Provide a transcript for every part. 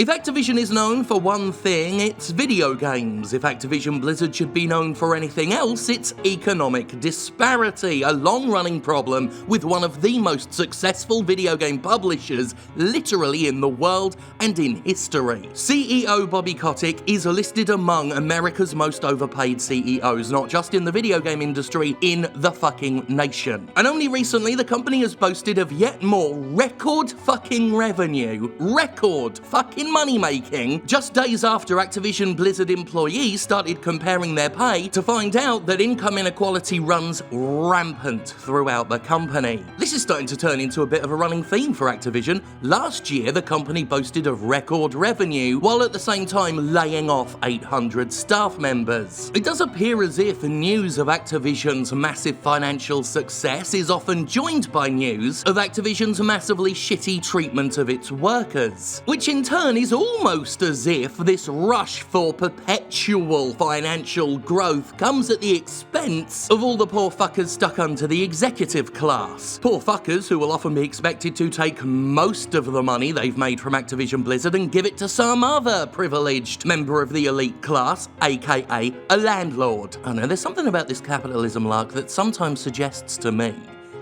If Activision is known for one thing, it's video games. If Activision Blizzard should be known for anything else, it's economic disparity, a long-running problem with one of the most successful video game publishers literally in the world and in history. CEO Bobby Kotick is listed among America's most overpaid CEOs, not just in the video game industry, in the fucking nation. And only recently, the company has boasted of yet more record fucking revenue, record fucking money making, just days after Activision Blizzard employees started comparing their pay to find out that income inequality runs rampant throughout the company. This is starting to turn into a bit of a running theme for Activision. Last year, the company boasted of record revenue, while at the same time laying off 800 staff members. It does appear as if news of Activision's massive financial success is often joined by news of Activision's massively shitty treatment of its workers, which in turn is almost as if this rush for perpetual financial growth comes at the expense of all the poor fuckers stuck under the executive class. Poor fuckers who will often be expected to take most of the money they've made from Activision Blizzard and give it to some other privileged member of the elite class, aka a landlord. I know there's something about this capitalism lark that sometimes suggests to me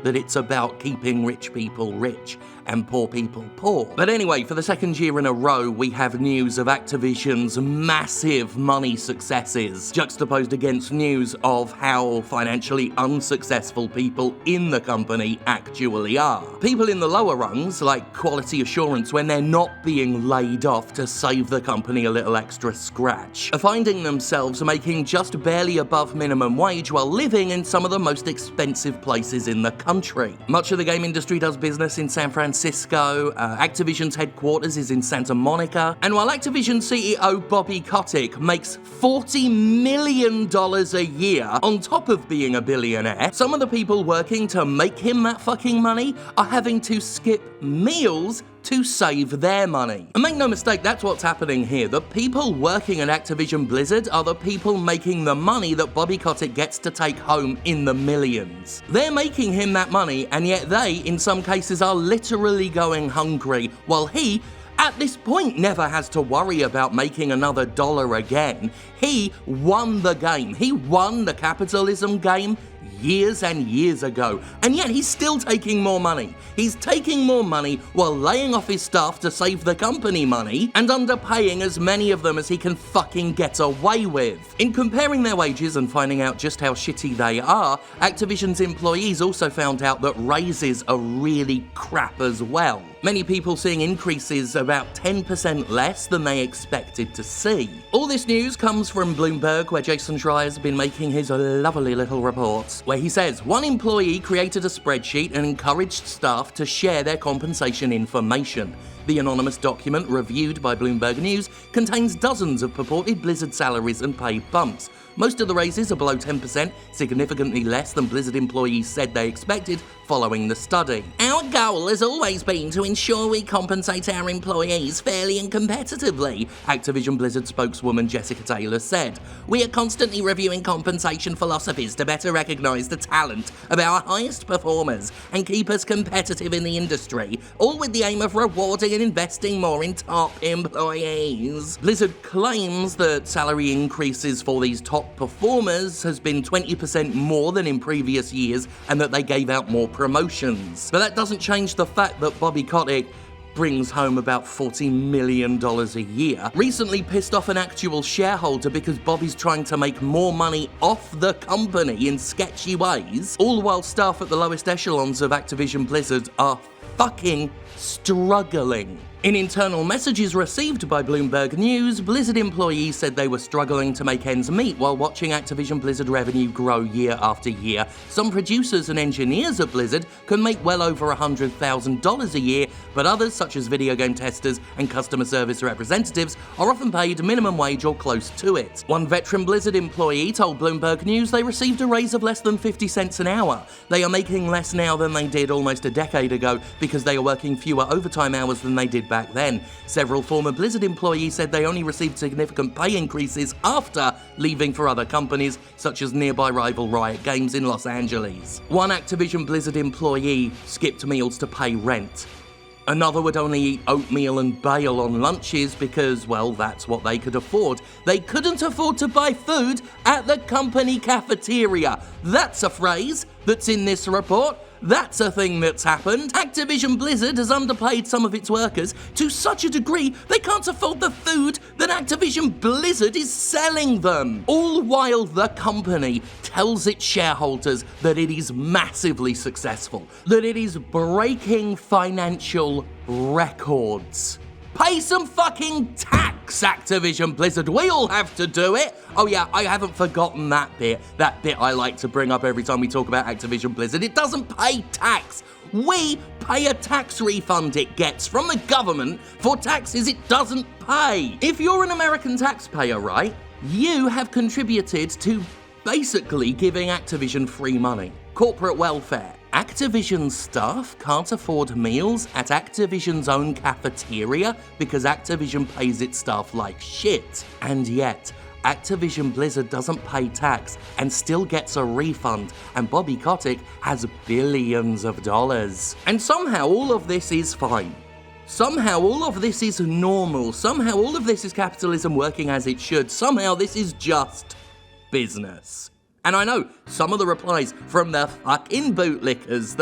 that it's about keeping rich people rich and poor people poor. But anyway, for the second year in a row, we have news of Activision's massive money successes, juxtaposed against news of how financially unsuccessful people in the company actually are. People in the lower rungs, like quality assurance when they're not being laid off to save the company a little extra scratch, are finding themselves making just barely above minimum wage while living in some of the most expensive places in the country. Much of the game industry does business in San Francisco. Activision's headquarters is in Santa Monica, and while Activision CEO Bobby Kotick makes $40 million a year on top of being a billionaire, some of the people working to make him that fucking money are having to skip meals to save their money. And make no mistake, that's what's happening here. The people working at Activision Blizzard are the people making the money that Bobby Kotick gets to take home in the millions. They're making him that money, and yet they, in some cases, are literally going hungry, while he, at this point, never has to worry about making another dollar again. He won the game. He won the capitalism game years and years ago, and yet he's still taking more money. He's taking more money while laying off his staff to save the company money and underpaying as many of them as he can fucking get away with. In comparing their wages and finding out just how shitty they are, Activision's employees also found out that raises are really crap as well. Many people seeing increases about 10% less than they expected to see. All this news comes from Bloomberg, where Jason Schreier's been making his lovely little reports, where he says one employee created a spreadsheet and encouraged staff to share their compensation information. The anonymous document, reviewed by Bloomberg News, contains dozens of purported Blizzard salaries and pay bumps. Most of the raises are below 10%, significantly less than Blizzard employees said they expected following the study. Our goal has always been to ensure we compensate our employees fairly and competitively, Activision Blizzard spokeswoman Jessica Taylor said. We are constantly reviewing compensation philosophies to better recognise the talent of our highest performers and keep us competitive in the industry, all with the aim of rewarding and investing more in top employees. Blizzard claims that salary increases for these top performers has been 20% more than in previous years and that they gave out more promotions. But that doesn't change the fact that Bobby Kotick brings home about $40 million a year. Recently pissed off an actual shareholder because Bobby's trying to make more money off the company in sketchy ways, all while staff at the lowest echelons of Activision Blizzard are fucking struggling. In internal messages received by Bloomberg News, Blizzard employees said they were struggling to make ends meet while watching Activision Blizzard revenue grow year after year. Some producers and engineers at Blizzard can make well over $100,000 a year, but others, such as video game testers and customer service representatives, are often paid minimum wage or close to it. One veteran Blizzard employee told Bloomberg News they received a raise of less than 50 cents an hour. They are making less now than they did almost a decade ago because they are working fewer overtime hours than they did back then. Several former Blizzard employees said they only received significant pay increases after leaving for other companies, such as nearby rival Riot Games in Los Angeles. One Activision Blizzard employee skipped meals to pay rent. Another would only eat oatmeal and bail on lunches because, well, that's what they could afford. They couldn't afford to buy food at the company cafeteria. That's a phrase that's in this report. That's a thing that's happened. Activision Blizzard has underpaid some of its workers to such a degree they can't afford the food that Activision Blizzard is selling them. All while the company tells its shareholders that it is massively successful, that it is breaking financial records. Pay some fucking tax, Activision Blizzard. We all have to do it. Oh yeah, I haven't forgotten that bit. That bit I like to bring up every time we talk about Activision Blizzard. It doesn't pay tax. We pay a tax refund it gets from the government for taxes it doesn't pay. If you're an American taxpayer, right, you have contributed to basically giving Activision free money. Corporate welfare. Activision staff can't afford meals at Activision's own cafeteria because Activision pays its staff like shit. And yet, Activision Blizzard doesn't pay tax and still gets a refund, and Bobby Kotick has billions of dollars. And somehow all of this is fine. Somehow all of this is normal. Somehow all of this is capitalism working as it should. Somehow this is just business. And I know some of the replies from the fucking bootlickers,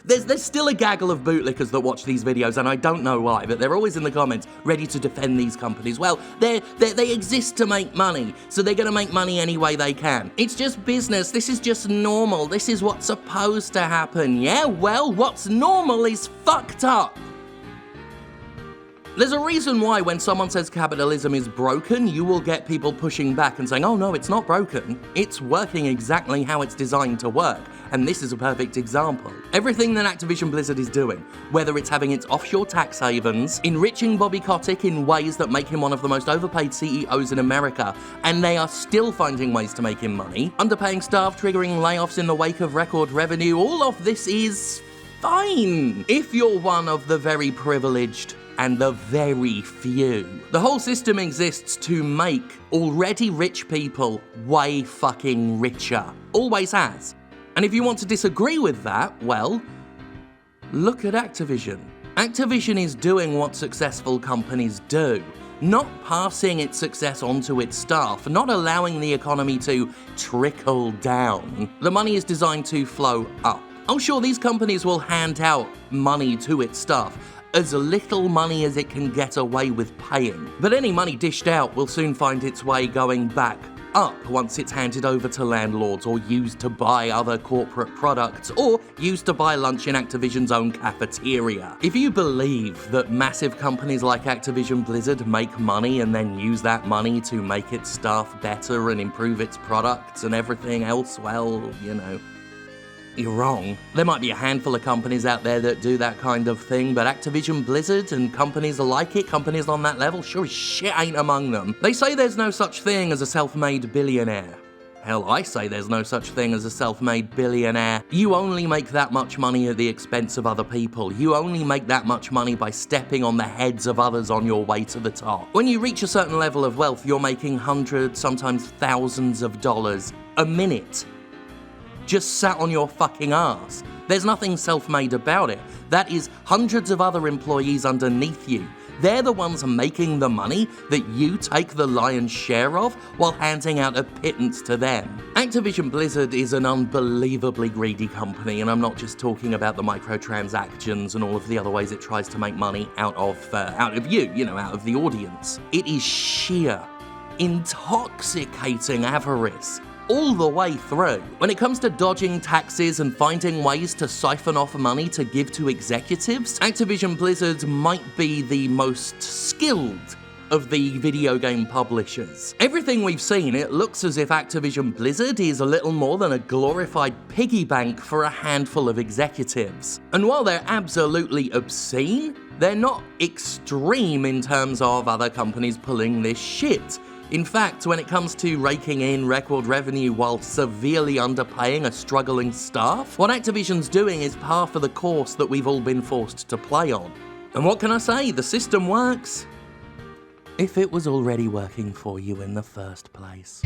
there's still a gaggle of bootlickers that watch these videos, and I don't know why, but they're always in the comments ready to defend these companies. Well, they exist to make money, so they're gonna make money any way they can. It's just business, this is just normal, this is what's supposed to happen. Yeah, well, what's normal is fucked up. There's a reason why when someone says capitalism is broken, you will get people pushing back and saying, oh no, it's not broken. It's working exactly how it's designed to work. And this is a perfect example. Everything that Activision Blizzard is doing, whether it's having its offshore tax havens, enriching Bobby Kotick in ways that make him one of the most overpaid CEOs in America, and they are still finding ways to make him money, underpaying staff, triggering layoffs in the wake of record revenue, all of this is fine. If you're one of the very privileged and the very few. The whole system exists to make already rich people way fucking richer. Always has. And if you want to disagree with that, well, look at Activision. Activision is doing what successful companies do. Not passing its success onto its staff, not allowing the economy to trickle down. The money is designed to flow up. Oh sure, these companies will hand out money to its staff, as little money as it can get away with paying. But any money dished out will soon find its way going back up once it's handed over to landlords or used to buy other corporate products or used to buy lunch in Activision's own cafeteria. If you believe that massive companies like Activision Blizzard make money and then use that money to make its staff better and improve its products and everything else, well, you know, you're wrong. There might be a handful of companies out there that do that kind of thing, but Activision Blizzard and companies like it, companies on that level, sure as shit ain't among them. They say there's no such thing as a self-made billionaire. Hell, I say there's no such thing as a self-made billionaire. You only make that much money at the expense of other people. You only make that much money by stepping on the heads of others on your way to the top. When you reach a certain level of wealth, you're making hundreds, sometimes thousands of dollars a minute. Just sat on your fucking ass. There's nothing self-made about it. That is hundreds of other employees underneath you. They're the ones making the money that you take the lion's share of while handing out a pittance to them. Activision Blizzard is an unbelievably greedy company, and I'm not just talking about the microtransactions and all of the other ways it tries to make money out of you, out of the audience. It is sheer, intoxicating avarice. All the way through. When it comes to dodging taxes and finding ways to siphon off money to give to executives, Activision Blizzard might be the most skilled of the video game publishers. Everything we've seen, it looks as if Activision Blizzard is a little more than a glorified piggy bank for a handful of executives. And while they're absolutely obscene, they're not extreme in terms of other companies pulling this shit. In fact, when it comes to raking in record revenue while severely underpaying a struggling staff, what Activision's doing is par for the course that we've all been forced to play on. And what can I say? The system works. If it was already working for you in the first place.